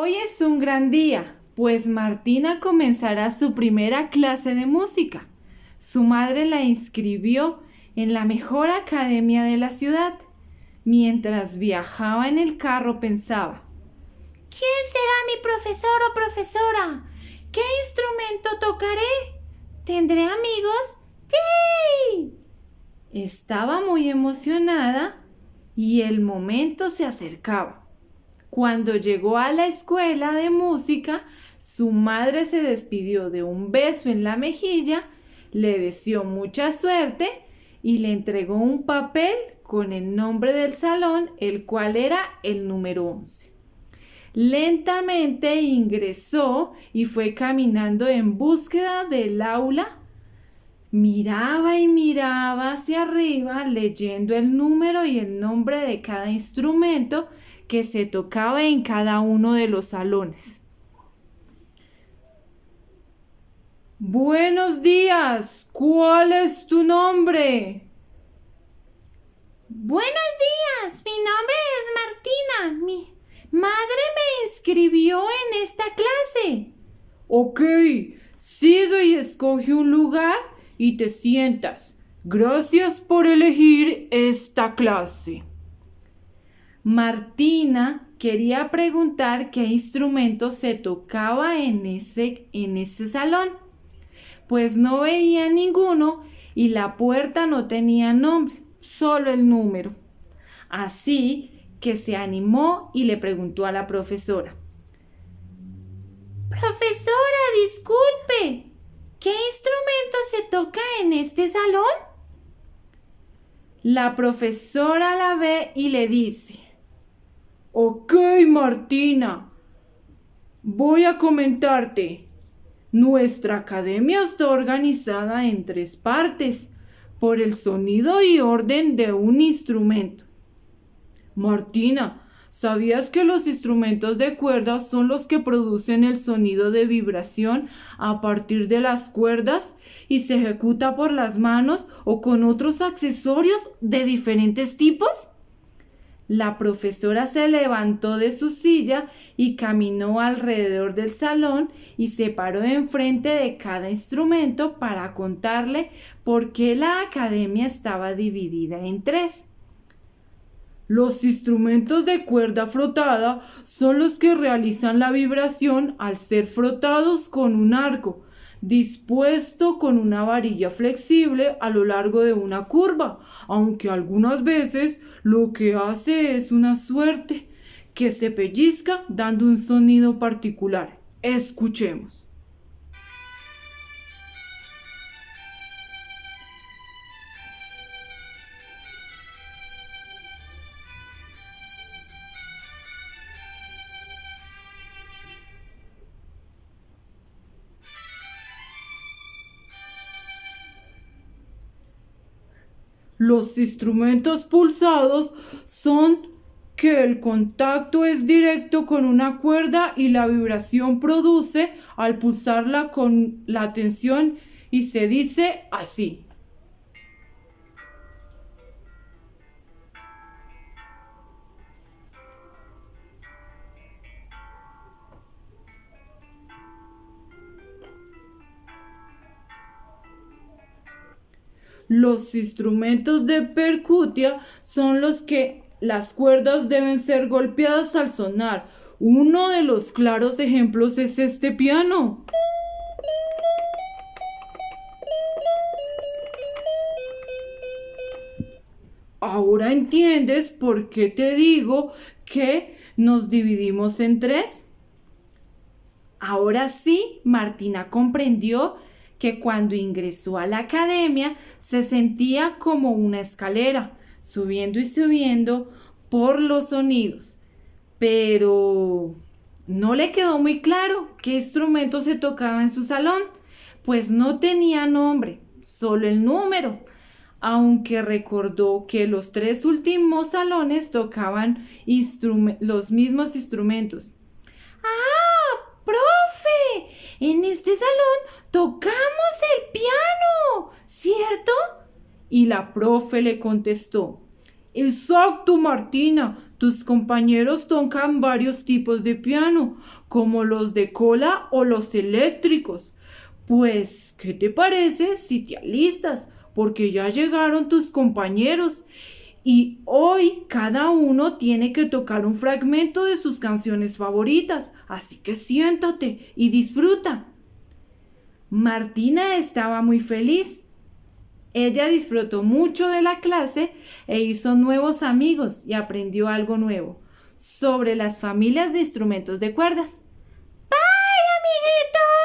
Hoy es un gran día, pues Martina comenzará su primera clase de música. Su madre la inscribió en la mejor academia de la ciudad. Mientras viajaba en el carro pensaba: ¿quién será mi profesor o profesora? ¿Qué instrumento tocaré? ¿Tendré amigos? ¡Yay! Estaba muy emocionada y el momento se acercaba. Cuando llegó a la escuela de música, su madre se despidió de un beso en la mejilla, le deseó mucha suerte y le entregó un papel con el nombre del salón, el cual era el número 11. Lentamente ingresó y fue caminando en búsqueda del aula. Miraba y miraba hacia arriba, leyendo el número y el nombre de cada instrumento que se tocaba en cada uno de los salones. Buenos días, ¿cuál es tu nombre? Buenos días, mi nombre es Martina. Mi madre me inscribió en esta clase. Ok, sigue y escoge un lugar y te sientas. Gracias por elegir esta clase. Martina quería preguntar qué instrumento se tocaba en ese salón, pues no veía ninguno y la puerta no tenía nombre, solo el número. Así que se animó y le preguntó a la profesora: Profesora, disculpe, ¿qué instrumento se toca en este salón? La profesora la ve y le dice: Ok, Martina, voy a comentarte. Nuestra academia está organizada en 3 partes por el sonido y orden de un instrumento. Martina, ¿sabías que los instrumentos de cuerda son los que producen el sonido de vibración a partir de las cuerdas y se ejecuta por las manos o con otros accesorios de diferentes tipos? La profesora se levantó de su silla y caminó alrededor del salón y se paró enfrente de cada instrumento para contarle por qué la academia estaba dividida en 3. Los instrumentos de cuerda frotada son los que realizan la vibración al ser frotados con un arco dispuesto con una varilla flexible a lo largo de una curva, aunque algunas veces lo que hace es una suerte que se pellizca dando un sonido particular. Escuchemos. Los instrumentos pulsados son que el contacto es directo con una cuerda y la vibración produce al pulsarla con la tensión y se dice así. Los instrumentos de percutia son los que las cuerdas deben ser golpeadas al sonar. Uno de los claros ejemplos es este piano. ¿Ahora entiendes por qué te digo que nos dividimos en 3? Ahora sí, Martina comprendió que cuando ingresó a la academia se sentía como una escalera, subiendo y subiendo por los sonidos. Pero no le quedó muy claro qué instrumento se tocaba en su salón, pues no tenía nombre, solo el número, aunque recordó que los 3 últimos salones tocaban los mismos instrumentos. ¡Ah, profe! En este salón tocamos el piano, ¿cierto? Y la profe le contestó: Exacto, Martina. Tus compañeros tocan varios tipos de piano, como los de cola o los eléctricos. Pues, ¿qué te parece si te alistas? Porque ya llegaron tus compañeros y hoy cada uno tiene que tocar un fragmento de sus canciones favoritas. Así que siéntate y disfruta. Martina estaba muy feliz. Ella disfrutó mucho de la clase e hizo nuevos amigos y aprendió algo nuevo sobre las familias de instrumentos de cuerdas. ¡Bye, amiguitos!